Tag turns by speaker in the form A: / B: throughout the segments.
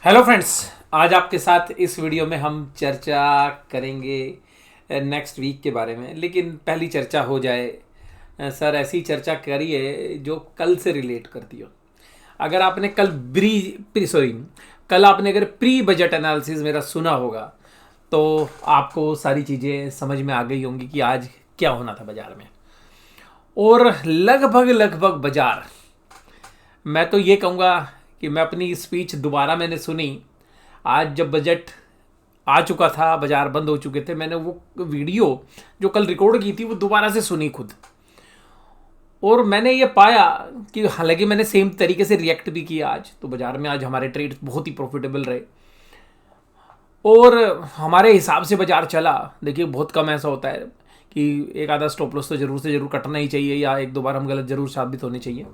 A: Hello friends, आज आपके साथ इस वीडियो में हम चर्चा करेंगे नेक्स्ट वीक के बारे में। लेकिन पहली चर्चा हो जाए, सर ऐसी चर्चा करिए जो कल से रिलेट करती हो। अगर आपने कल कल आपने अगर प्री बजट एनालिसिस मेरा सुना होगा तो आपको सारी चीज़ें समझ में आ गई होंगी कि आज क्या होना था बाज़ार में। और लगभग लगभग बाज़ार, मैं तो ये कहूँगा कि मैं अपनी स्पीच दोबारा मैंने सुनी आज जब बजट आ चुका था, बाजार बंद हो चुके थे। मैंने वो वीडियो जो कल रिकॉर्ड की थी वो दोबारा से सुनी खुद, और मैंने ये पाया कि हालांकि मैंने सेम तरीके से रिएक्ट भी किया आज, तो बाजार में आज हमारे ट्रेड बहुत ही प्रॉफिटेबल रहे और हमारे हिसाब से बाजार चला। देखिए, बहुत कम ऐसा होता है कि एक आधा स्टॉप लॉस तो जरूर से जरूर कटना ही चाहिए या एक दो बार हम गलत जरूर साबित होने चाहिए।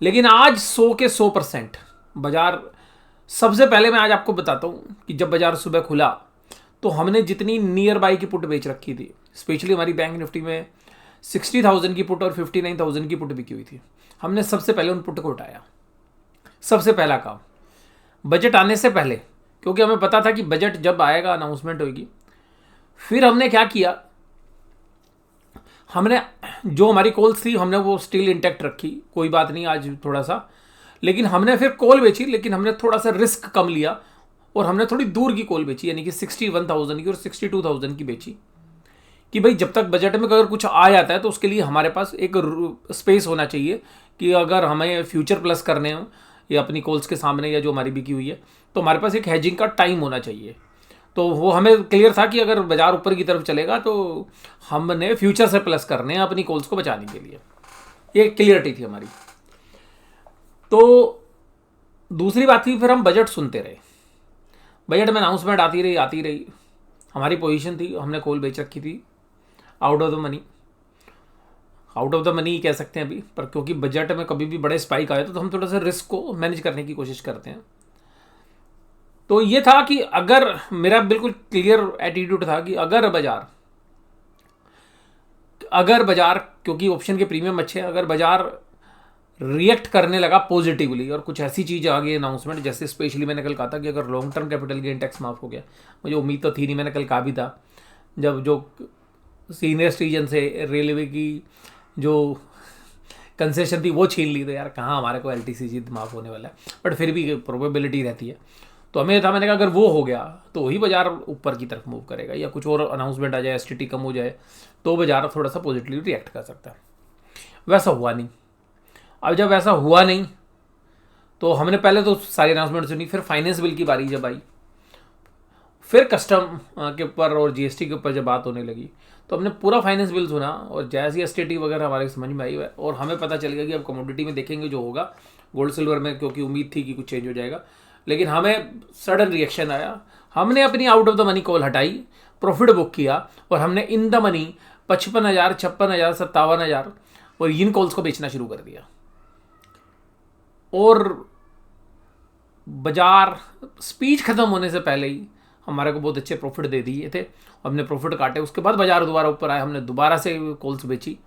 A: लेकिन आज 100% बाजार, सबसे पहले मैं आज आपको बताता हूँ कि जब बाजार सुबह खुला तो हमने जितनी नियर बाई की पुट बेच रखी थी, स्पेशली हमारी बैंक निफ्टी में 60,000 की पुट और 59,000 की पुट बिकी हुई थी, हमने सबसे पहले उन पुट को उठाया। सबसे पहला काम बजट आने से पहले, क्योंकि हमें पता था कि बजट जब आएगा अनाउंसमेंट होगी। फिर हमने क्या किया, हमने जो हमारी कॉल्स थी हमने वो स्टिल इंटैक्ट रखी, कोई बात नहीं आज थोड़ा सा, लेकिन हमने फिर कॉल बेची, लेकिन हमने थोड़ा सा रिस्क कम लिया और हमने थोड़ी दूर की कॉल बेची, यानी कि 61,000 की और 62,000 की बेची कि भाई जब तक बजट में अगर कुछ आ जाता है तो उसके लिए हमारे पास एक स्पेस होना चाहिए कि अगर हमें फ्यूचर प्लस करने हो या अपनी कॉल्स के सामने या जो हमारी बिकी हुई है तो हमारे पास एक हेजिंग का टाइम होना चाहिए। तो वो हमें क्लियर था कि अगर बाजार ऊपर की तरफ चलेगा तो हमने फ्यूचर से प्लस करने हैं अपनी कॉल्स को बचाने के लिए, ये क्लियरिटी थी हमारी। तो दूसरी बात थी, फिर हम बजट सुनते रहे, बजट में अनाउंसमेंट आती रही। हमारी पोजीशन थी, हमने कॉल बेच रखी थी आउट ऑफ द मनी कह सकते हैं अभी, पर क्योंकि बजट में कभी भी बड़े स्पाइक आए तो हम थोड़ा सा रिस्क को मैनेज करने की कोशिश करते हैं। तो ये था कि अगर मेरा बिल्कुल क्लियर एटीट्यूड था कि अगर बाजार क्योंकि ऑप्शन के प्रीमियम अच्छे हैं, अगर बाजार रिएक्ट करने लगा पॉजिटिवली और कुछ ऐसी चीज़ आ गई अनाउंसमेंट, जैसे स्पेशली मैंने कल कहा था कि अगर long term capital gain tax माफ हो गया, मुझे उम्मीद तो थी नहीं, मैंने कल कहा भी था जब जो सीनियर सिटीजन से रेलवे की जो कंसेशन थी वो छीन ली, तो यार कहाँ हमारे को LTC माफ होने वाला है, बट फिर भी प्रोबेबिलिटी रहती है। तो हमें था, मैंने कहा अगर वो हो गया तो वही बाजार ऊपर की तरफ मूव करेगा, या कुछ और अनाउंसमेंट आ जाए, STT कम हो जाए तो बाजार थोड़ा सा पॉजिटिवली रिएक्ट कर सकता है। वैसा हुआ नहीं। अब जब वैसा हुआ नहीं तो हमने पहले तो सारी अनाउंसमेंट सुनी, फिर फाइनेंस बिल की बारी जब आई, फिर कस्टम के ऊपर और GST के ऊपर जब बात होने लगी तो हमने पूरा फाइनेंस बिल सुना, और जैसे STT वगैरह हमारे समझ में आई और हमें पता चल गया कि अब कमोडिटी में देखेंगे जो होगा, गोल्ड सिल्वर में क्योंकि उम्मीद थी कि कुछ चेंज हो जाएगा, लेकिन हमें सडन रिएक्शन आया। हमने अपनी out of the money call हटाई, प्रॉफिट बुक किया और हमने इन द मनी 55,000, 56,000, 57,000 और इन कॉल्स को बेचना शुरू कर दिया। और बाजार स्पीच खत्म होने से पहले ही हमारे को बहुत अच्छे प्रॉफिट दे दिए थे, हमने प्रॉफिट काटे। उसके बाद बाजार दोबारा ऊपर आया, हमने दोबारा से कॉल्स बेची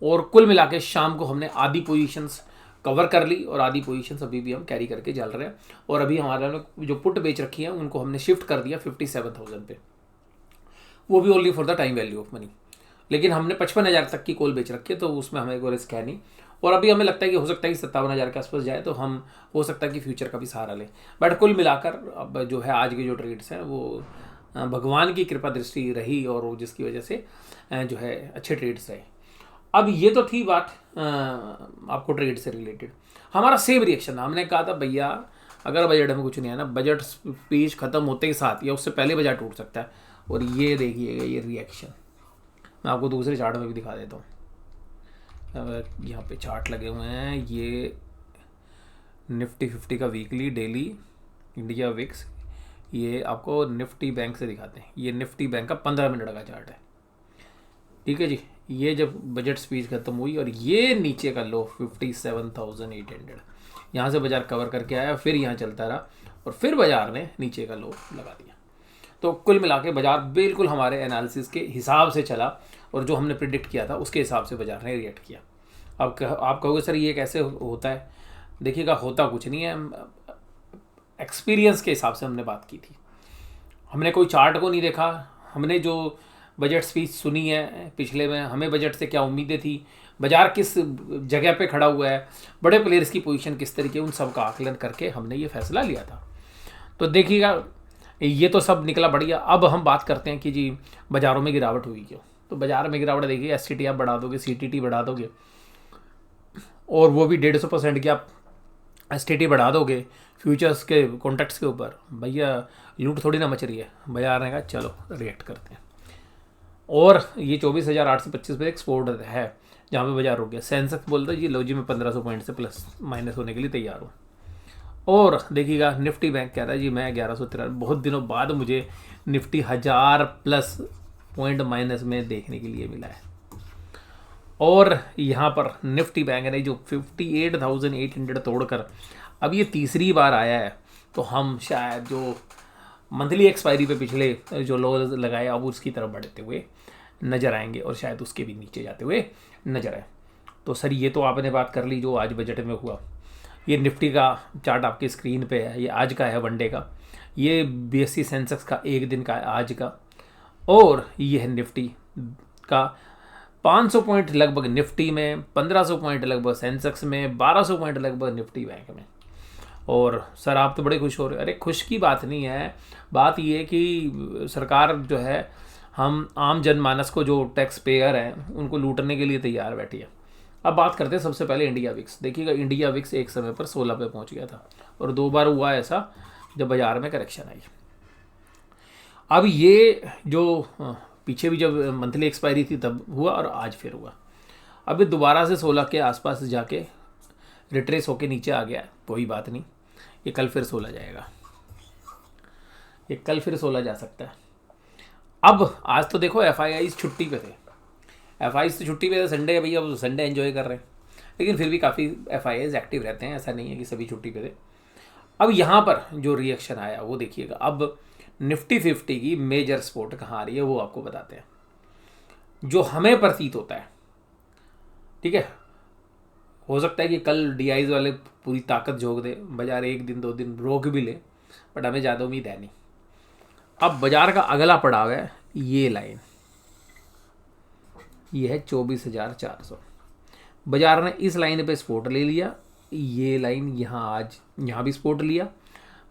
A: और कुल मिला के शाम को हमने आधी पोजीशंस कवर कर ली और आधी पोजीशंस अभी भी हम कैरी करके चल रहे हैं। और अभी हमारे जो पुट बेच रखी है उनको हमने शिफ्ट कर दिया 57,000 पे, वो भी only for the time value of money. लेकिन हमने 55,000 तक की कॉल बेच रखी है, तो उसमें हमें कोई रिस्क है नहीं। और अभी हमें लगता है कि हो सकता है कि 57,000 के आसपास जाए तो हम हो सकता है कि फ्यूचर का भी सहारा लें। बट कुल मिलाकर अब जो है आज के जो ट्रेड्स हैं वो भगवान की कृपा दृष्टि रही और जिसकी वजह से जो है अच्छे ट्रेड्स रहे। अब ये तो थी बात आपको ट्रेड से रिलेटेड। हमारा सेम रिएक्शन था, हमने कहा था भैया अगर बजट में कुछ नहीं है ना, बजट स्पीच खत्म होते ही साथ या उससे पहले बजट टूट सकता है। और ये देखिएगा ये रिएक्शन मैं आपको दूसरे चार्ट में भी दिखा देता हूँ। यहाँ पे चार्ट लगे हुए हैं, ये निफ्टी 50 का वीकली, डेली, इंडिया विक्स, ये आपको निफ्टी बैंक से दिखाते हैं। ये निफ्टी बैंक का 15 मिनट का चार्ट है, ठीक है जी। ये जब बजट स्पीच खत्म हुई और ये नीचे का लो 57,800, यहाँ से बाजार कवर करके आया, फिर यहाँ चलता रहा और फिर बाजार ने नीचे का लो लगा दिया। तो कुल मिला के बाजार बिल्कुल हमारे एनालिसिस के हिसाब से चला और जो हमने प्रिडिक्ट किया था उसके हिसाब से बाजार ने रिएक्ट किया। अब आप कहोगे सर ये कैसे होता है? देखिएगा, होता कुछ नहीं है, एक्सपीरियंस के हिसाब से हमने बात की थी। हमने कोई चार्ट को नहीं देखा, हमने जो बजट स्पीच सुनी है पिछले में, हमें बजट से क्या उम्मीदें थी, बाजार किस जगह पे खड़ा हुआ है, बड़े प्लेयर्स की पोजीशन किस तरीके, उन सब का आकलन करके हमने ये फैसला लिया था। तो देखिएगा ये तो सब निकला बढ़िया। अब हम बात करते हैं कि जी बाज़ारों में गिरावट हुई क्यों। तो बाज़ार में गिरावट देखिए, STT आप बढ़ा दोगे, CTT बढ़ा दोगे, और वो भी 150% की आप STT बढ़ा दोगे फ्यूचर्स के कॉन्ट्रैक्ट्स के ऊपर, भैया लूट थोड़ी ना मच रही है। बाजार ने कहा चलो रिएक्ट करते हैं, और ये 24,825 पे एक्सपोर्ट है जहाँ पे बाजार रुक गया। सेंसेक्स बोलता है जी लो जी मैं 1500 पॉइंट से प्लस माइनस होने के लिए तैयार हूँ। और देखिएगा निफ्टी बैंक कह रहा है जी मैं 1113, बहुत दिनों बाद मुझे निफ्टी 1000+ पॉइंट माइनस में देखने के लिए मिला है। और यहाँ पर निफ्टी बैंक ने जो 58,800 तोड़कर अब ये तीसरी बार आया है, तो हम शायद जो मंथली एक्सपायरी पे पिछले जो लो लगाए अब उसकी तरफ बढ़ते हुए नज़र आएंगे, और शायद उसके भी नीचे जाते हुए नज़र आए। तो सर ये तो आपने बात कर ली जो आज बजट में हुआ। ये निफ्टी का चार्ट आपकी स्क्रीन पे है, ये आज का है, वनडे का। ये BSE सेंसेक्स का एक दिन का है आज का, और ये है निफ्टी का 500 पॉइंट लगभग निफ्टी में, 1500 पॉइंट लगभग सेंसेक्स में, 1200 पॉइंट लगभग निफ्टी बैंक में। और सर आप तो बड़े खुश हो रहे। अरे खुश की बात नहीं है, बात ये कि सरकार जो है हम आम जनमानस को जो टैक्स पेयर हैं उनको लूटने के लिए तैयार बैठी है। अब बात करते हैं सबसे पहले इंडिया विक्स। देखिएगा इंडिया विक्स एक समय पर 16 पे पहुंच गया था, और 2 बार हुआ ऐसा जब बाजार में करेक्शन आई। अब ये जो पीछे भी जब मंथली एक्सपायरी थी तब हुआ, और आज फिर हुआ। अब ये दोबारा से 16 के आसपास जाके रिट्रेस होके नीचे आ गया, कोई बात नहीं, ये कल फिर 16 जाएगा, ये कल फिर 16 जा सकता है। अब आज तो देखो FIIs छुट्टी पे थे, FIIs तो छुट्टी पे थे, संडे है भैया, अब संडे एंजॉय कर रहे हैं, लेकिन फिर भी काफ़ी FIIs एक्टिव रहते हैं, ऐसा नहीं है कि सभी छुट्टी पे थे। अब यहाँ पर जो रिएक्शन आया वो देखिएगा। अब निफ्टी 50 की मेजर सपोर्ट कहाँ आ रही है वो आपको बताते हैं, जो हमें प्रतीत होता है। ठीक है, हो सकता है कि कल DIs वाले पूरी ताकत झोंक दे, बाजार 1 दिन 2 दिन रोक भी ले, बट हमें ज़्यादा उम्मीद है नहीं। अब बाजार का अगला पड़ाव है ये लाइन, ये है 24,400। बाजार ने इस लाइन पे सपोर्ट ले लिया, ये लाइन यहाँ आज यहाँ भी सपोर्ट लिया।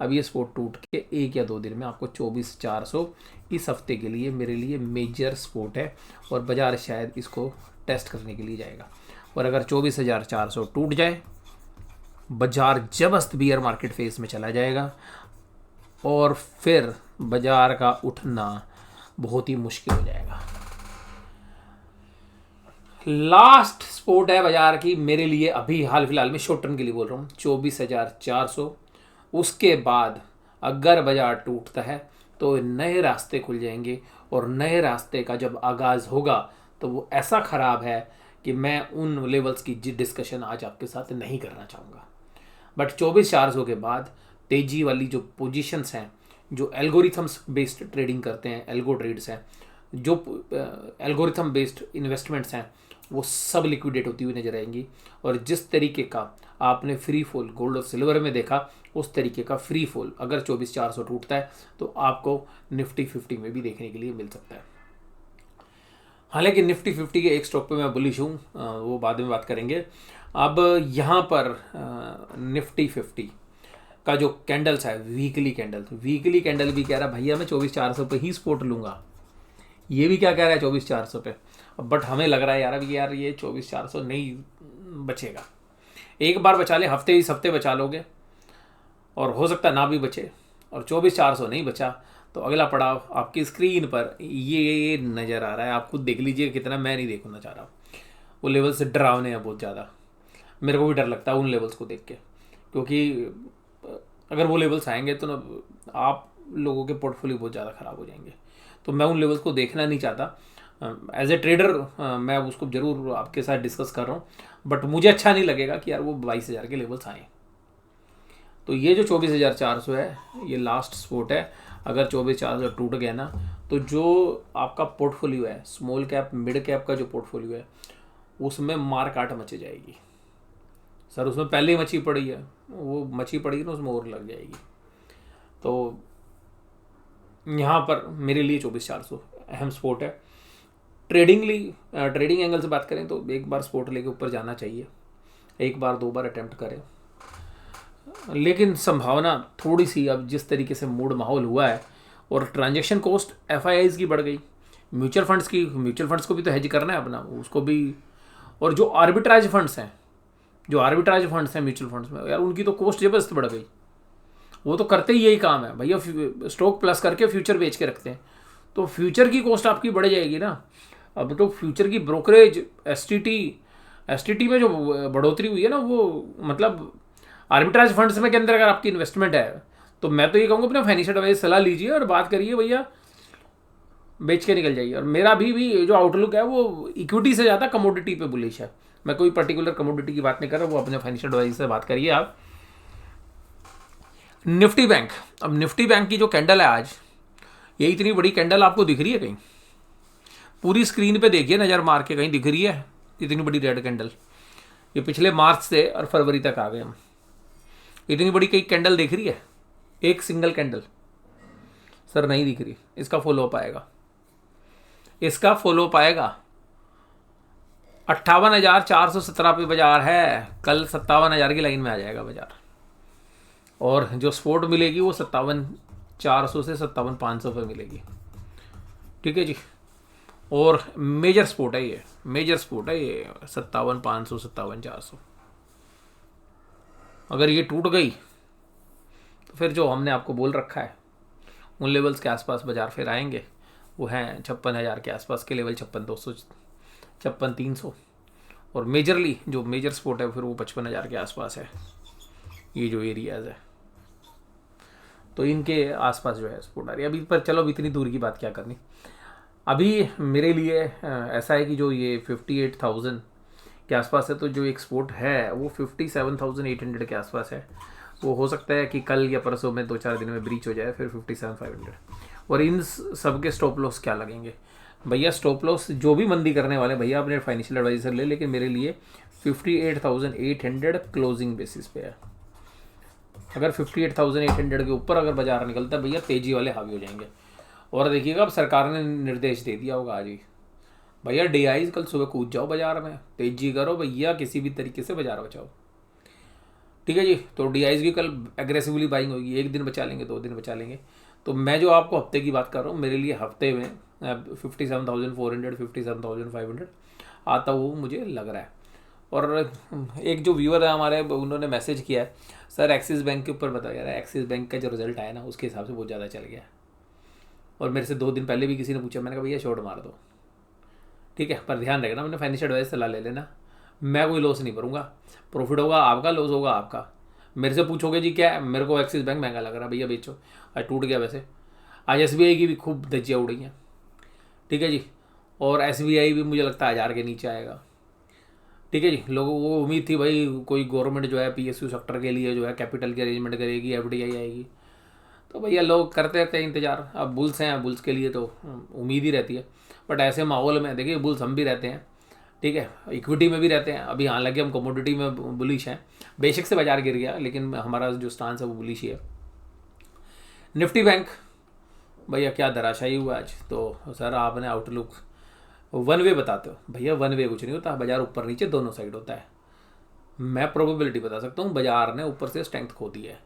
A: अब ये सपोर्ट टूट के 1 या 2 दिन में आपको 24,400 इस हफ्ते के लिए मेरे लिए मेजर सपोर्ट है, और बाजार शायद इसको टेस्ट करने के लिए जाएगा। और अगर 24,400 टूट जाए, बाजार जबरदस्त बियर मार्केट फेज में चला जाएगा, और फिर बाजार का उठना बहुत ही मुश्किल हो जाएगा। लास्ट सपोर्ट है बाजार की मेरे लिए अभी हाल फिलहाल में, शॉर्ट टर्म के लिए बोल रहा हूँ, 24,400। उसके बाद अगर बाजार टूटता है तो नए रास्ते खुल जाएंगे, और नए रास्ते का जब आगाज़ होगा तो वो ऐसा ख़राब है कि मैं उन लेवल्स की डिस्कशन आज आपके साथ नहीं करना चाहूँगा। बट 24,400 के बाद तेज़ी वाली जो पोजीशंस हैं, जो एल्गोरिथम्स बेस्ड ट्रेडिंग करते हैं, एल्गो ट्रेड्स हैं, जो एल्गोरिथम बेस्ड इन्वेस्टमेंट्स हैं, वो सब लिक्विडेट होती हुई नजर आएंगी। और जिस तरीके का आपने फ्री फॉल गोल्ड और सिल्वर में देखा, उस तरीके का फ्री फॉल अगर 24,400 टूटता है तो आपको निफ्टी 50 में भी देखने के लिए मिल सकता है। हालांकि निफ्टी 50 के एक स्टॉक पे मैं बुलिश हूँ, वो बाद में बात करेंगे। अब यहाँ पर निफ्टी 50 का जो कैंडल्स है, वीकली कैंडल भी कह रहा है भैया मैं 24,400 पे ही सपोर्ट लूँगा। ये भी क्या कह रहा है 24,400 पे, बट हमें लग रहा है यार अभी यार ये 24,400 नहीं बचेगा। एक बार बचा ले, हफ्ते इस हफ्ते बचा लोगे, और हो सकता ना भी बचे, और 24,400 नहीं बचा तो अगला पड़ाव आपकी स्क्रीन पर ये नज़र आ रहा है। आप खुद देख लीजिए कितना, मैं नहीं देखना चाह रहा। वो लेवल से डरावने हैं बहुत ज़्यादा, मेरे को भी डर लगता है उन लेवल्स को देख के, क्योंकि अगर वो लेवल्स आएंगे तो ना आप लोगों के पोर्टफोलियो बहुत ज़्यादा ख़राब हो जाएंगे। तो मैं उन लेवल्स को देखना नहीं चाहता। एज ए ट्रेडर मैं उसको ज़रूर आपके साथ डिस्कस कर रहा हूँ, बट मुझे अच्छा नहीं लगेगा कि यार वो 22,000 के लेवल्स आए। तो ये जो 24,400 है ये लास्ट सपोर्ट है। अगर 24,400 टूट गया ना, तो जो आपका पोर्टफोलियो है, स्मॉल कैप मिड कैप का जो पोर्टफोलियो है, उसमें मार काट मची जाएगी। सर उसमें पहले ही मची पड़ी है, वो मची पड़ी ना, उसमें और लग जाएगी। तो यहाँ पर मेरे लिए 24,400 अहम सपोर्ट है। ट्रेडिंग एंगल से बात करें तो एक बार सपोर्ट लेके ऊपर जाना चाहिए, एक बार 2 बार अटेम्प्ट करें, लेकिन संभावना थोड़ी सी, अब जिस तरीके से मूड माहौल हुआ है और ट्रांजैक्शन कॉस्ट एफआईआईज की बढ़ गई, म्यूचुअल फंड्स को भी तो हेज करना है अपना, उसको भी, और जो आर्बिट्राज फंड्स हैं म्यूचुअल फंड्स में, यार उनकी तो कॉस्ट जबरदस्त बढ़ गई। वो तो करते ही यही काम है भैया, स्टॉक प्लस करके फ्यूचर बेच के रखते हैं, तो फ्यूचर की कॉस्ट आपकी बढ़ जाएगी ना। अब तो फ्यूचर की ब्रोकरेज एसटीटी में जो बढ़ोतरी हुई है ना, वो मतलब आर्बिट्राज फंड्स में के अंदर अगर आपकी इन्वेस्टमेंट है तो मैं तो ये कहूँगा अपना फाइनेंशियल एडवाइस सलाह लीजिए और बात करिए भैया, बेच के निकल जाइए। और मेरा भी जो आउटलुक है वो इक्विटी से ज़्यादा कमोडिटी पे बुलिश है। मैं कोई पर्टिकुलर कमोडिटी की बात नहीं कर रहा, वो अपने फाइनेंशियल एडवाइस से बात करिए आप। निफ्टी बैंक, अब निफ्टी बैंक की जो कैंडल है आज, ये इतनी बड़ी कैंडल आपको दिख रही है कहीं? पूरी स्क्रीन पे देखिए, नज़र मार के, कहीं दिख रही है इतनी बड़ी रेड कैंडल? ये पिछले मार्च से और फरवरी तक आ गए हम, इतनी बड़ी कहीं कैंडल दिख रही है? एक सिंगल कैंडल सर नहीं दिख रही। इसका फॉलोअप आएगा, 58,417 पे बाजार है, कल 57,000 की लाइन में आ जाएगा बाजार, और जो सपोर्ट मिलेगी वो 57,400 से 57,500 पे मिलेगी। ठीक है जी, और मेजर सपोर्ट है ये 57,500 57,400। अगर ये टूट गई तो फिर जो हमने आपको बोल रखा है उन लेवल्स के आसपास बाजार फिर आएंगे, वो हैं 56,000 के आसपास के लेवल, 56,200 56,300, और मेजरली जो मेजर सपोर्ट है फिर वो 55,000 के आसपास है। ये जो एरियाज है तो इनके आसपास जो है सपोर्ट आ रही है अभी। पर चलो, अभी इतनी दूर की बात क्या करनी। अभी मेरे लिए ऐसा है कि जो ये 58,000 के आसपास है, तो जो एक सपोर्ट है वो 57,800 के आसपास है। वो हो सकता है कि कल या परसों में 2-4 दिन में ब्रीच हो जाए, फिर 57,500। और इन सब के स्टॉप लॉस क्या लगेंगे भैया? स्टॉप लॉस जो भी मंदी करने वाले भैया अपने फाइनेंशियल एडवाइजर ले, लेकिन मेरे लिए 58,800 क्लोजिंग बेसिस पे है। अगर 58,800 के ऊपर अगर बाजार निकलता है भैया, तेजी वाले हावी हो जाएंगे। और देखिएगा, अब सरकार ने निर्देश दे दिया होगा आज ही, भैया DIs कल सुबह कूद जाओ बाजार में, तेजी करो भैया, किसी भी तरीके से बाजार बचाओ। ठीक है जी, तो DIs की कल एग्रेसिवली बाइंग होगी, 1 दिन बचा लेंगे, 2 दिन बचा लेंगे। तो मैं जो आपको हफ्ते की बात कर रहा हूँ, मेरे लिए हफ्ते में 57,400 57,500 आता वो मुझे लग रहा है। और एक जो व्यूअर है हमारे, उन्होंने मैसेज किया है, सर एक्सिस बैंक के ऊपर बताया यार, एक्सिस बैंक का जो रिजल्ट आया ना उसके हिसाब से बहुत ज़्यादा चल गया। और मेरे से 2 दिन पहले भी किसी ने पूछा, मैंने कहा भैया शॉर्ट मार दो, ठीक है, पर ध्यान रखना, मैंने फाइनेंशियल एडवाइस सलाह ले लेना, मैं कोई लॉस नहीं करूँगा। प्रॉफिट होगा आपका, लॉस होगा आपका। मेरे से पूछोगे जी क्या है, मेरे को एक्सिस बैंक महंगा लग रहा है, भैया बेचो। आज टूट गया वैसे, आज SBI की भी खूब धज्जियाँ उड़ी हैं। ठीक है जी, और SBI भी मुझे लगता है 1000 के नीचे आएगा। ठीक है जी, लोगों को उम्मीद थी भाई कोई गवर्नमेंट जो है PSU सेक्टर के लिए जो है कैपिटल की अरेंजमेंट करेगी, FDI आएगी, तो भैया लोग करते रहते हैं इंतज़ार। अब बुल्स हैं, बुल्स के लिए तो उम्मीद ही रहती है। बट ऐसे माहौल में देखिए, बुल्स हम भी रहते हैं, ठीक है, इक्विटी में भी रहते हैं। अभी हालांकि हम कमोडिटी में बुलिश हैं, बेशक से बाजार गिर गया, लेकिन हमारा जो स्टांस है वो बुलिश ही है। निफ्टी बैंक भैया क्या धराशायी हुआ आज। तो सर आपने आउटलुक वन वे बताते हो, भैया वन वे कुछ नहीं होता, बाजार ऊपर नीचे दोनों साइड होता है। मैं प्रोबेबिलिटी बता सकता हूँ, बाजार ने ऊपर से स्ट्रेंथ खो दी है।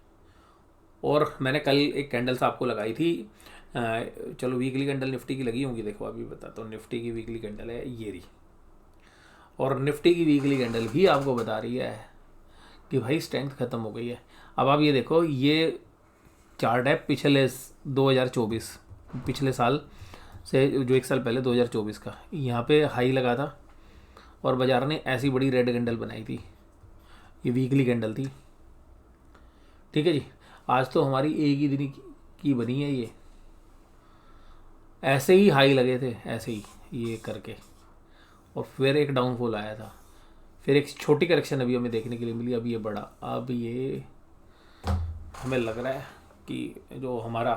A: और मैंने कल एक कैंडल्स आपको लगाई थी, चलो वीकली कैंडल निफ्टी की लगी होंगी, देखो अभी बताता हूँ। निफ्टी की वीकली कैंडल है ये रही, और निफ्टी की वीकली कैंडल भी आपको बता रही है कि भाई स्ट्रेंथ खत्म हो गई है। अब आप ये देखो, ये चार्ट है पिछले 2024, पिछले साल से जो 1 साल पहले 2024 का, यहाँ पे हाई लगा था और बाजार ने ऐसी बड़ी रेड कैंडल बनाई थी, ये वीकली कैंडल थी। ठीक है जी, आज तो हमारी एक ही दिन की बनी है ये, ऐसे ही हाई लगे थे, ऐसे ही ये करके, और फिर एक डाउनफॉल आया था, फिर एक छोटी करेक्शन अभी हमें देखने के लिए मिली, अभी ये बड़ा। अब ये हमें लग रहा है कि जो हमारा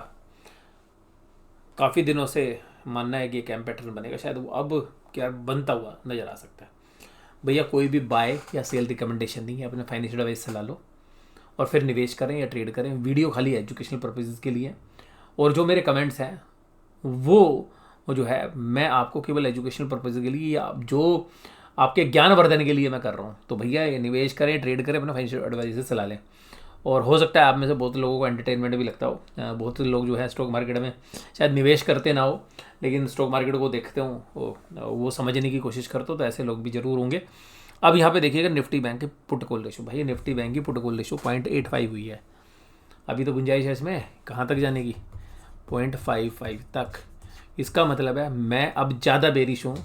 A: काफ़ी दिनों से मानना है कि कैंप पैटर्न बनेगा, शायद वो अब क्या बनता हुआ नज़र आ सकता है। भैया कोई भी बाय या सेल रिकमेंडेशन नहीं है, अपने फाइनेंशियल एडवाइस सलाह लो और फिर निवेश करें या ट्रेड करें। वीडियो खाली एजुकेशनल पर्पसेस के लिए, और जो मेरे कमेंट्स हैं वो जो है मैं आपको केवल एजुकेशनल पर्पज़ के लिए या जो आपके ज्ञानवर्धन के लिए मैं कर रहा हूँ। तो भैया ये निवेश करें, ट्रेड करें, अपना फाइनेंशियल एडवाइजर सलाह लें। और हो सकता है आप में से बहुत लोगों को एंटरटेनमेंट भी लगता हो। बहुत से लोग जो है स्टॉक मार्केट में शायद निवेश करते ना हो, लेकिन स्टॉक मार्केट को देखते हो, वो समझने की कोशिश करते हो, तो ऐसे लोग भी जरूर होंगे। अब यहाँ पे देखिएगा निफ्टी बैंक की पुट कॉल रेशो, भाई निफ्टी बैंक की पुट कॉल रेशो 0.85 हुई है। अभी तो गुंजाइश है इसमें कहाँ तक जाने की, 0.55 तक। इसका मतलब है मैं अब ज़्यादा बेरिश हूँ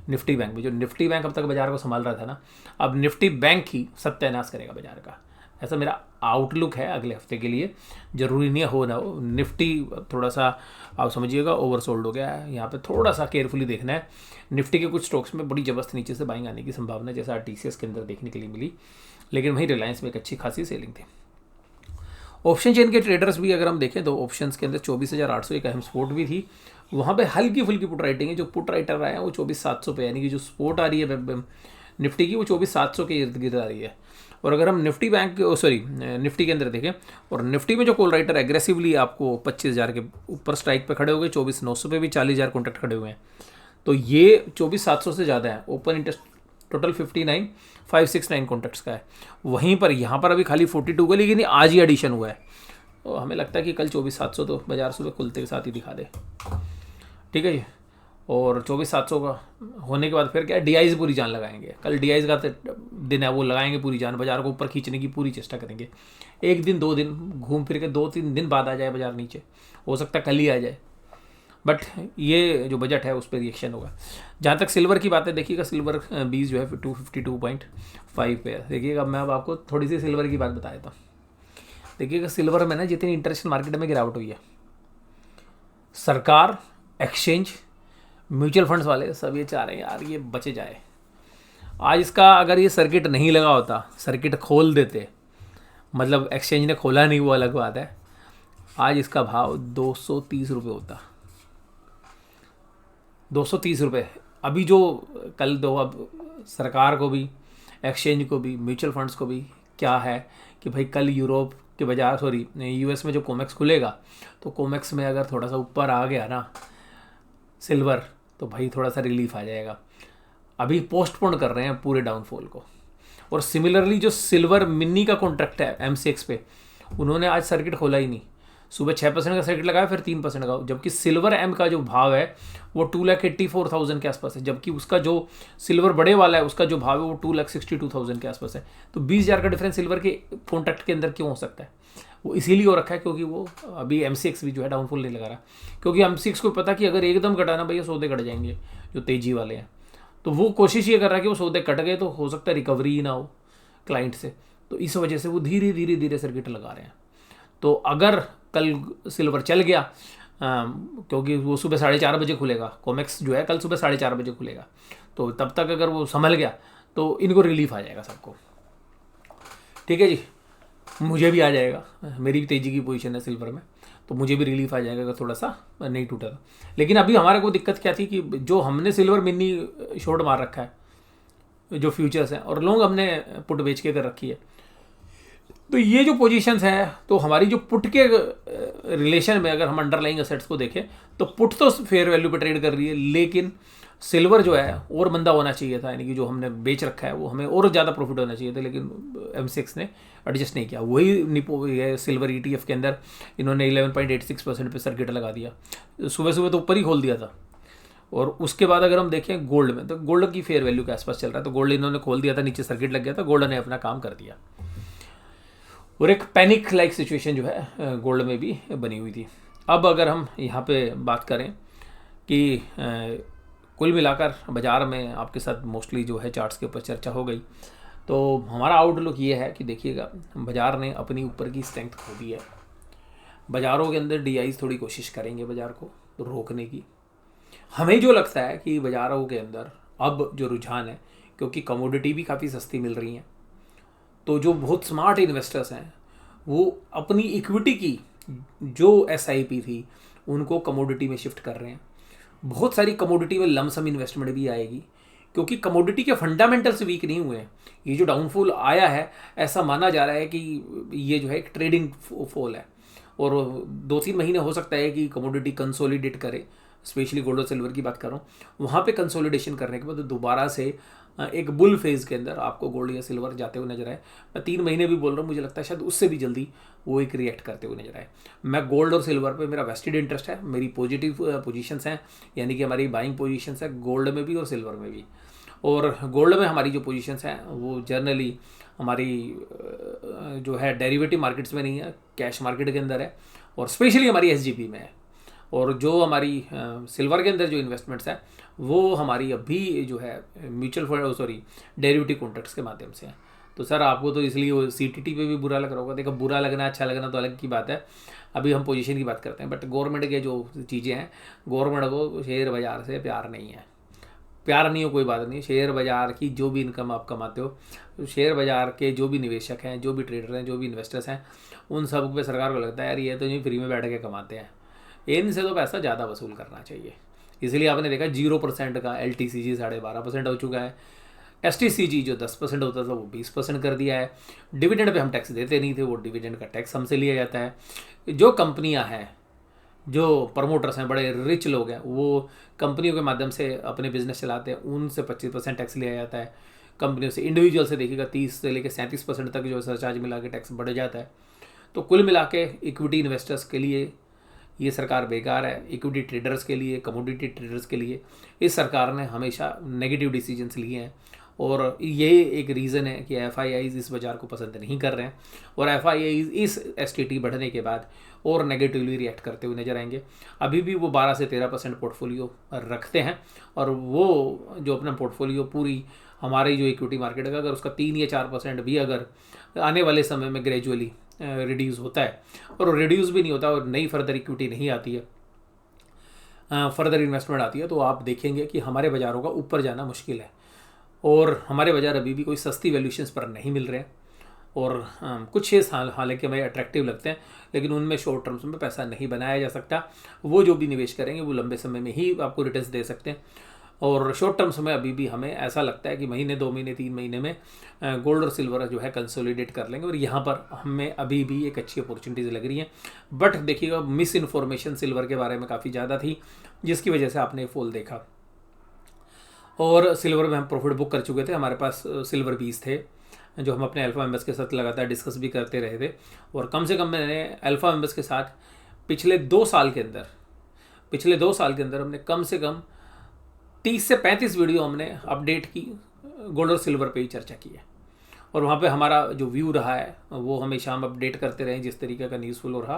A: निफ्टी बैंक में। जो निफ्टी बैंक अब तक बाजार को संभाल रहा था ना, अब निफ्टी बैंक ही सत्यानाश करेगा बाजार का। ऐसा मेरा आउटलुक है अगले हफ्ते के लिए। ज़रूरी नहीं हो ना हो, निफ्टी थोड़ा सा आप समझिएगा ओवरसोल्ड हो गया है। यहाँ पे थोड़ा सा केयरफुली देखना है। निफ्टी के कुछ स्टॉक्स में बड़ी ज़बरदस्त नीचे से बाइंग आने की संभावना, जैसा आरटीसीएस के अंदर देखने के लिए मिली, लेकिन वहीं रिलायंस में एक अच्छी खासी सेलिंग थी। ऑप्शन चेन के ट्रेडर्स भी अगर हम देखें तो ऑप्शंस के अंदर 24,800 एक अहम सपोर्ट भी थी। वहाँ पे हल्की फुल्की पुट राइटिंग है। जो पुट राइटर आए हैं वो 24,700 पे, यानी कि जो सपोर्ट आ रही है निफ्टी की वो 24,700 के इर्द गिर्द आ रही है। और अगर हम निफ्टी बैंक निफ्टी के अंदर देखें, और निफ्टी में जो कॉल राइटर एग्रेसिवली आपको 25,000 के ऊपर स्ट्राइक पे खड़े हो गए, 24,900 पे भी 40,000 कॉन्ट्रैक्ट खड़े हुए हैं। तो ये 24,700 से ज़्यादा है। ओपन इंटरेस्ट टोटल 59,569 कॉन्ट्रैक्ट्स का है। वहीं पर यहाँ पर अभी खाली 42 का, लेकिन आज ही एडिशन हुआ है। तो हमें लगता है कि कल 24,700 तो बाजार सुबह खुलते के साथ ही दिखा दे। ठीक है जी। और 24,700 का होने के बाद फिर क्या है, डीआईज पूरी जान लगाएंगे। कल डीआईज का दिन है, वो लगाएंगे पूरी जान, बाजार को ऊपर खींचने की पूरी चेष्टा करेंगे। एक दिन 2 दिन घूम फिर के 2-3 दिन बाद आ जाए बाजार नीचे, हो सकता है कल ही आ जाए, बट ये जो बजट है उस पर रिएक्शन होगा। जहाँ तक सिल्वर की बात है, देखिएगा सिल्वर 20 जो है 252.5 पे है। देखिएगा मैं अब आपको थोड़ी सी सिल्वर की बात बता देता हूँ। देखिएगा सिल्वर में ना जितनी इंटरनेशनल मार्केट में गिरावट हुई है, सरकार, एक्सचेंज, म्यूचुअल फंड्स वाले सब ये चाह रहे हैं यार ये बचे जाए। आज इसका अगर ये सर्किट नहीं लगा होता, सर्किट खोल देते, मतलब एक्सचेंज ने खोला नहीं वो अलग बात है, आज इसका भाव 230 रुपये होता। 230 रुपये। अभी जो कल दो, अब सरकार को भी, एक्सचेंज को भी, म्यूचुअल फंड्स को भी क्या है कि भाई कल यूरोप के बाजार यूएस में जो कोमेक्स खुलेगा, तो कोमेक्स में अगर थोड़ा सा ऊपर आ गया ना सिल्वर, तो भाई थोड़ा सा रिलीफ आ जाएगा। अभी पोस्टपोन कर रहे हैं पूरे डाउनफॉल को। और सिमिलरली जो सिल्वर मिनी का कॉन्ट्रैक्ट है एमसीएक्स पे, उन्होंने आज सर्किट खोला ही नहीं। सुबह 6% का सर्किट लगाया, फिर 3% का, जबकि सिल्वर एम का जो भाव है वो 2,84,000 के आसपास है, जबकि उसका जो सिल्वर बड़े वाला है उसका जो भाव है वो 2,62,000 के आसपास है। तो 20,000 का डिफरेंस सिल्वर के कॉन्ट्रैक्ट के अंदर क्यों हो सकता है? वो इसीलिए हो रखा है क्योंकि वो अभी एमसीएक्स भी जो है डाउनफॉल नहीं लगा रहा, क्योंकि एमसीएक्स को पता कि अगर एकदम घटाना भैया सौदे कट जाएंगे जो तेजी वाले हैं। तो वो कोशिश ये कर रहा है कि वो सौदे कट गए तो हो सकता है रिकवरी ही ना हो क्लाइंट से, तो इस वजह से वो धीरे धीरे धीरे सर्किट लगा रहे हैं। तो अगर कल सिल्वर चल गया, क्योंकि वो सुबह 4:30 बजे खुलेगा, कॉमेक्स जो है कल सुबह 4:30 बजे खुलेगा, तो तब तक अगर वो संभल गया तो इनको रिलीफ आ जाएगा सबको। ठीक है जी, मुझे भी आ जाएगा, मेरी भी तेजी की पोजीशन है सिल्वर में, तो मुझे भी रिलीफ आ जाएगा अगर थोड़ा सा नहीं टूटा था। लेकिन अभी हमारे को दिक्कत क्या थी कि जो हमने सिल्वर मिनी शॉर्ट मार रखा है जो फ्यूचर्स हैं, और लॉन्ग हमने पुट बेच के कर रखी है, तो ये जो पोजीशंस हैं, तो हमारी जो पुट के रिलेशन में अगर हम अंडरलाइंग एसेट्स को देखें तो पुट तो फेयर वैल्यू पे ट्रेड कर रही है, लेकिन सिल्वर जो है और मंदा होना चाहिए था, यानी कि जो हमने बेच रखा है वो हमें और ज़्यादा प्रॉफिट होना चाहिए था, लेकिन एमसीएक्स ने एडजस्ट नहीं किया। वही निपो ये सिल्वर ईटीएफ के अंदर इन्होंने 11.86% पे सर्किट लगा दिया, सुबह सुबह तो ऊपर ही खोल दिया था। और उसके बाद अगर हम देखें गोल्ड में, तो गोल्ड की फेयर वैल्यू के आसपास चल रहा है, तो गोल्ड इन्होंने खोल दिया था, नीचे सर्किट लग गया था, गोल्ड ने अपना काम कर दिया, और एक पैनिक लाइक सिचुएशन जो है गोल्ड में भी बनी हुई थी। अब अगर हम यहाँ पे बात करें कि कुल मिलाकर बाज़ार में आपके साथ मोस्टली जो है चार्ट्स के ऊपर चर्चा हो गई, तो हमारा आउटलुक ये है कि देखिएगा बाज़ार ने अपनी ऊपर की स्ट्रेंथ खो दी है। बाज़ारों के अंदर डीआईज थोड़ी कोशिश करेंगे बाज़ार को रोकने की। हमें जो लगता है कि बाज़ारों के अंदर अब जो रुझान है, क्योंकि कमोडिटी भी काफ़ी सस्ती मिल रही हैं, तो जो बहुत स्मार्ट इन्वेस्टर्स हैं वो अपनी इक्विटी की जो एसआईपी थी उनको कमोडिटी में शिफ्ट कर रहे हैं। बहुत सारी कमोडिटी में लमसम इन्वेस्टमेंट भी आएगी, क्योंकि कमोडिटी के फंडामेंटल्स वीक नहीं हुए हैं। ये जो डाउनफॉल आया है, ऐसा माना जा रहा है कि ये जो है एक ट्रेडिंग फॉल है, और 2-3 महीने हो सकता है कि कमोडिटी कंसोलिडेट करे, स्पेशली गोल्ड और सिल्वर की बात कर रहा हूँ। वहाँ पे कंसोलिडेशन करने के बाद दोबारा से एक बुल फेज़ के अंदर आपको गोल्ड या सिल्वर जाते हुए नजर आए। मैं 3 महीने भी बोल रहा हूँ, मुझे लगता है शायद उससे भी जल्दी वो एक रिएक्ट करते हुए नजर आए। मैं गोल्ड और सिल्वर पे मेरा वेस्टेड इंटरेस्ट है, मेरी पॉजिटिव पोजीशंस हैं, यानी कि हमारी बाइंग पोजीशंस है गोल्ड में भी और सिल्वर में भी। और गोल्ड में हमारी जो पोजीशंस हैं वो जनरली हमारी जो है डेरिवेटिव मार्केट्स में नहीं है, कैश मार्केट के अंदर है, और स्पेशली हमारी एसजीपी में है। और जो हमारी सिल्वर के अंदर जो इन्वेस्टमेंट्स हैं वो हमारी अभी जो है म्यूचुअल फंड डेरिवेटिव कॉन्ट्रैक्ट्स के माध्यम से है। तो सर आपको तो इसलिए वो सीटीटी पे भी बुरा लग रहा होगा। देखो, बुरा लगना अच्छा लगना तो अलग की बात है, अभी हम पोजीशन की बात करते हैं। बट गवर्नमेंट के जो चीज़ें हैं, गवर्नमेंट को शेयर बाज़ार से प्यार नहीं है। प्यार नहीं हो कोई बात नहीं, शेयर बाज़ार की जो भी इनकम आप कमाते हो, शेयर बाज़ार के जो भी निवेशक हैं, जो भी ट्रेडर हैं, जो भी इन्वेस्टर्स हैं, उन सब पे सरकार को लगता है यार ये तो नहीं फ्री में बैठ के कमाते हैं, इनसे तो पैसा ज़्यादा वसूल करना चाहिए। इसलिए आपने देखा 0% का LTCG 12.5% हो चुका है। STCG जो 10% होता था वो 20% कर दिया है। डिविडेंड पे हम टैक्स देते नहीं थे, वो डिविडेंड का टैक्स हमसे लिया जाता है। जो कंपनियां हैं, जो प्रमोटर्स हैं, बड़े रिच लोग हैं, वो कंपनियों के माध्यम से अपने बिजनेस चलाते हैं, उनसे 25% टैक्स लिया जाता है। कंपनियों से, इंडिविजुअल से देखिएगा 30 से लेकर 37% तक जो सरचार्ज मिला के टैक्स बढ़ जाता है। तो कुल मिला के इक्विटी इन्वेस्टर्स के लिए ये सरकार बेकार है, इक्विटी ट्रेडर्स के लिए, कमोडिटी ट्रेडर्स के लिए इस सरकार ने हमेशा नेगेटिव डिसीजंस लिए हैं। और ये एक रीज़न है कि FIIs इस बाज़ार को पसंद नहीं कर रहे हैं, और FIIs इस STT बढ़ने के बाद और नेगेटिवली रिएक्ट करते हुए नजर आएंगे। अभी भी वो 12 से 13% पोर्टफोलियो रखते हैं, और वो जो अपना पोर्टफोलियो पूरी हमारी जो इक्विटी मार्केट है, अगर उसका 3 या 4% भी अगर आने वाले समय में ग्रेजुअली रिड्यूस होता है, और रिड्यूस भी नहीं होता और नई फर्दर इक्विटी नहीं आती है, फर्दर इन्वेस्टमेंट आती है, तो आप देखेंगे कि हमारे बाज़ारों का ऊपर जाना मुश्किल है। और हमारे बाज़ार अभी भी कोई सस्ती वैल्यूशंस पर नहीं मिल रहे हैं, और कुछ शेयर्स हालांकि हमें अट्रैक्टिव लगते हैं, लेकिन उनमें शॉर्ट टर्म्स में पैसा नहीं बनाया जा सकता। वो जो भी निवेश करेंगे वो लंबे समय में ही आपको रिटर्न्स दे सकते हैं, और शॉर्ट टर्म समय अभी भी हमें ऐसा लगता है कि महीने, 2 महीने, 3 महीने में गोल्ड और सिल्वर जो है कंसोलिडेट कर लेंगे, और यहाँ पर हमें अभी भी एक अच्छी अपॉर्चुनिटीज़ लग रही हैं। बट देखिएगा, मिस इन्फॉर्मेशन सिल्वर के बारे में काफ़ी ज़्यादा थी, जिसकी वजह से आपने फॉल देखा। और सिल्वर में हम प्रॉफिट बुक कर चुके थे, हमारे पास सिल्वर 20 थे जो हम अपने अल्फा मेंबर्स के साथ लगातार डिस्कस भी करते रहे थे। और कम से कम मैंने अल्फा मेंबर्स के साथ पिछले 2 साल के अंदर हमने कम से कम 30 से 35 वीडियो हमने अपडेट की गोल्ड और सिल्वर पे ही चर्चा की है, और वहाँ पे हमारा जो व्यू रहा है वो हमेशा हम अपडेट करते रहे जिस तरीके का न्यूज़फुल हो रहा।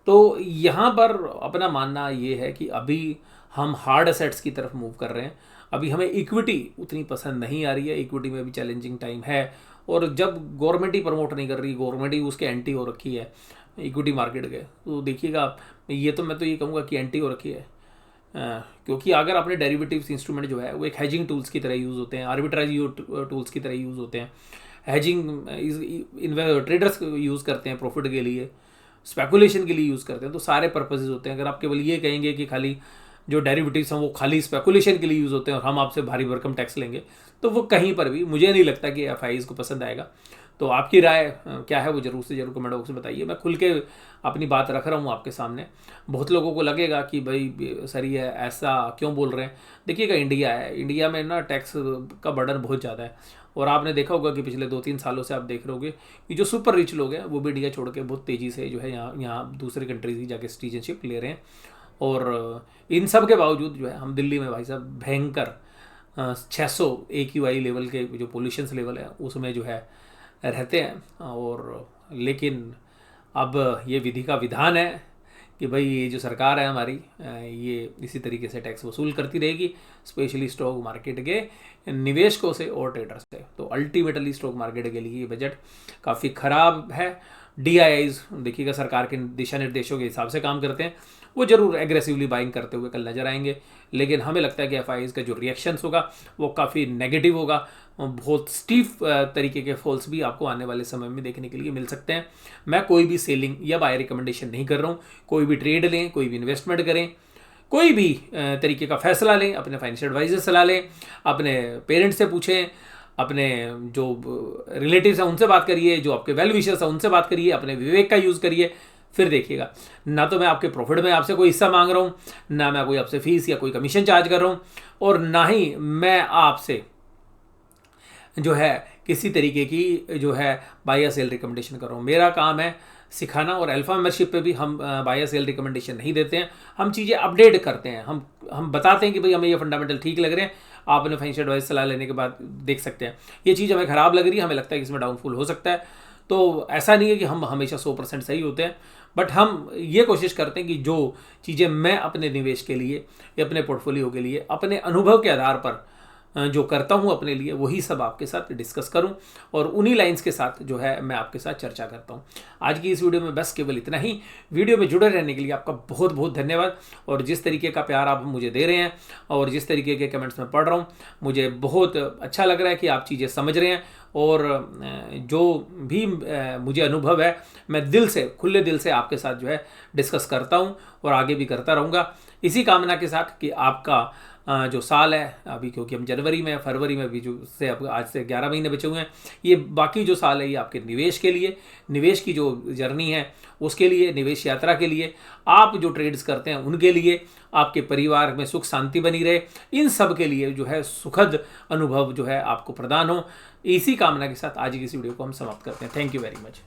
A: तो यहाँ पर अपना मानना ये है कि अभी हम हार्ड एसेट्स की तरफ मूव कर रहे हैं। अभी हमें इक्विटी उतनी पसंद नहीं आ रही है, इक्विटी में भी चैलेंजिंग टाइम है, और जब गवर्नमेंट ही प्रमोट नहीं कर रही, गवर्नमेंट ही उसके एंटी हो रखी है इक्विटी मार्केट के, तो देखिएगा ये तो मैं तो ये कहूँगा कि एंटी हो रखी है। क्योंकि अगर आपने डेरिवेटिव्स इंस्ट्रूमेंट जो है वो एक हेजिंग टूल्स की तरह यूज़ होते हैं, आर्बिट्राइज टूल्स की तरह यूज़ होते हैं। हेजिंग ट्रेडर्स यूज़ करते हैं प्रॉफिट के लिए, स्पेकुलेशन के लिए यूज़ करते हैं, तो सारे पर्पसेस होते हैं। अगर आप केवल ये कहेंगे कि खाली जो डेरिवेटिव्स हैं वो खाली स्पेकुलेशन के लिए यूज़ होते हैं और हम आपसे भारी भरकम टैक्स लेंगे, तो वो कहीं पर भी मुझे नहीं लगता कि FIIs को पसंद आएगा। तो आपकी राय क्या है वो जरूर से जरूर कमेंट बॉक्स में बताइए। मैं खुल के अपनी बात रख रहा हूँ आपके सामने। बहुत लोगों को लगेगा कि भाई सर ये ऐसा क्यों बोल रहे हैं। देखिएगा, इंडिया है, इंडिया में ना टैक्स का बर्डन बहुत ज़्यादा है, और आपने देखा होगा कि पिछले 2-3 सालों से आप देख रहे होगे कि जो सुपर रिच लोग हैं वो भी इंडिया छोड़ के बहुत तेज़ी से जो है यहाँ दूसरे कंट्रीज की जाके सिटीजनशिप ले रहे हैं। और इन सब के बावजूद जो है हम दिल्ली में भाई साहब भयंकर 600 AQI लेवल के जो पोल्यूशंस लेवल है उसमें जो है रहते हैं। और लेकिन अब ये विधि का विधान है कि भाई ये जो सरकार है हमारी, ये इसी तरीके से टैक्स वसूल करती रहेगी, स्पेशली स्टॉक मार्केट के निवेशकों से और ट्रेडर्स से। तो अल्टीमेटली स्टॉक मार्केट के लिए ये बजट काफ़ी ख़राब है। DIIs देखिएगा सरकार के दिशा निर्देशों के हिसाब से काम करते हैं, वो जरूर एग्रेसिवली बाइंग करते हुए कल नजर आएंगे, लेकिन हमें लगता है कि FIIs का जो रिएक्शंस होगा वो काफ़ी नेगेटिव होगा। बहुत स्टीफ तरीके के फॉल्स भी आपको आने वाले समय में देखने के लिए मिल सकते हैं। मैं कोई भी सेलिंग या बाय रिकमेंडेशन नहीं कर रहा हूँ, कोई भी ट्रेड लें, कोई भी इन्वेस्टमेंट करें, कोई भी तरीके का फैसला लें, अपने फाइनेंशियल एडवाइजर से सलाह लें, अपने पेरेंट्स से पूछें, अपने जो रिलेटिव्स हैं उनसे बात करिए, जो आपके वेल विशर्स हैं उनसे बात करिए, अपने विवेक का यूज़ करिए। फिर देखिएगा, ना तो मैं आपके प्रॉफिट में आपसे कोई हिस्सा मांग रहा हूँ, ना मैं कोई आपसे फीस या कोई कमीशन चार्ज कर रहा हूँ, और ना ही मैं आपसे जो है किसी तरीके की जो है बाय या सेल रिकमेंडेशन कर रहा हूँ। मेरा काम है सिखाना, और अल्फा मेंबरशिप पे भी हम बाय या सेल रिकमेंडेशन नहीं देते हैं। हम चीज़ें अपडेट करते हैं, हम बताते हैं कि भाई हमें ये फंडामेंटल ठीक लग रहे हैं, आपने फाइनेंशियल एडवाइस सलाह लेने के बाद देख सकते हैं ये चीज़ हमें ख़राब लग रही है, हमें लगता है कि इसमें डाउनफॉल हो सकता है। तो ऐसा नहीं है कि हम हमेशा 100% सही होते हैं, बट हम ये कोशिश करते हैं कि जो चीज़ें मैं अपने निवेश के लिए या अपने पोर्टफोलियो के लिए अपने अनुभव के आधार पर जो करता हूँ अपने लिए, वही सब आपके साथ डिस्कस करूँ, और उन्हीं लाइंस के साथ जो है मैं आपके साथ चर्चा करता हूँ। आज की इस वीडियो में बस केवल इतना ही। वीडियो में जुड़े रहने के लिए आपका बहुत बहुत धन्यवाद, और जिस तरीके का प्यार आप मुझे दे रहे हैं और जिस तरीके के कमेंट्स मैं पढ़ रहा हूँ, मुझे बहुत अच्छा लग रहा है कि आप चीज़ें समझ रहे हैं, और जो भी मुझे अनुभव है मैं दिल से, खुले दिल से आपके साथ जो है डिस्कस करता हूँ, और आगे भी करता रहूँगा, इसी कामना के साथ कि आपका जो साल है अभी, क्योंकि हम जनवरी में, फरवरी में भी जो से अब आज से 11 महीने बचे हुए हैं, ये बाकी जो साल है ये आपके निवेश के लिए, निवेश की जो जर्नी है उसके लिए, निवेश यात्रा के लिए, आप जो ट्रेड्स करते हैं उनके लिए, आपके परिवार में सुख शांति बनी रहे, इन सब के लिए जो है सुखद अनुभव जो है आपको प्रदान हो। इसी कामना के साथ आज की इस वीडियो को हम समाप्त करते हैं। Thank you very much.